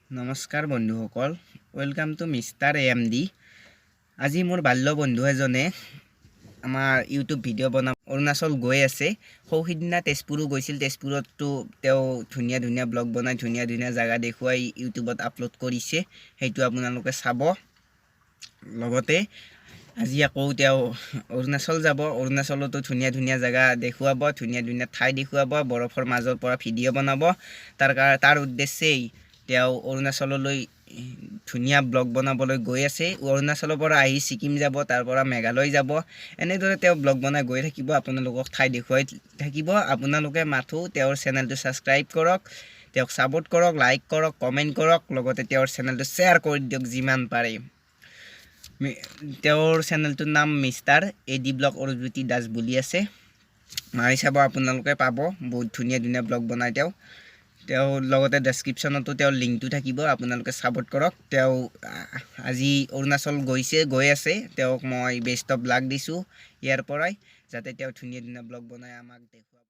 নমস্কাৰ বন্ধুসকল, welcome to mister AMD। আজি মোৰ বাল্য বন্ধু এজনে আমাৰ ইউটিউব ভিডিঅ' বনাব অৰুণাচল গৈ আছে। সৌহিদিনা তেজপুৰো গৈছিল। তেজপুৰতো তেওঁ ধুনীয়া ধুনীয়া ব্লগ বনাই ধুনীয়া ধুনীয়া জাগা দেখুৱাই ইউটিউবত আপলোড কৰিছে, সেইটো আপোনালোকে চাব। লগতে আজি আকৌ তেওঁ অৰুণাচল যাব। অৰুণাচলতো ধুনীয়া ধুনীয়া জাগা দেখুৱাব, ধুনীয়া ধুনীয়া ঠাই দেখুৱাব, বৰফৰ মাজৰ পৰা ভিডিঅ' বনাব। তাৰ উদ্দেশ্যেই তেওঁ অৰুণাচললৈ ধুনীয়া ব্লগ বনাবলৈ গৈ আছে। অৰুণাচলৰ পৰা আহি ছিকিম যাব, তাৰ পৰা মেঘালয় যাব। এনেদৰে তেওঁ ব্লগ বনাই গৈ থাকিব, আপোনালোকক ঠাই দেখুৱাই থাকিব। আপোনালোকে মাথো তেওঁৰ চেনেলটো ছাবস্ক্ৰাইব কৰক, তেওঁক ছাপোৰ্ট কৰক, লাইক কৰক, কমেণ্ট কৰক, লগতে তেওঁৰ চেনেলটো শ্বেয়াৰ কৰি দিয়ক যিমান পাৰে। তেওঁৰ চেনেলটোৰ নাম মিষ্টাৰ AD ব্লগ অৰুজ্যোতি দাস বুলি আছে, মাৰি চাব, আপোনালোকে পাব। বহুত ধুনীয়া ধুনীয়া ব্লগ বনায় তেওঁৰ লগতে ডেছক্ৰিপশ্যনতো তেওঁৰ লিংকটো থাকিব, আপোনালোকে ছাপোৰ্ট কৰক। তেওঁ আজি অৰুণাচল গৈ আছে। তেওঁক মই বেষ্ট অফ লাক দিছোঁ ইয়াৰ পৰাই, যাতে তেওঁ ধুনীয়া ধুনীয়া ব্লগ বনাই আমাক দেখুৱাব।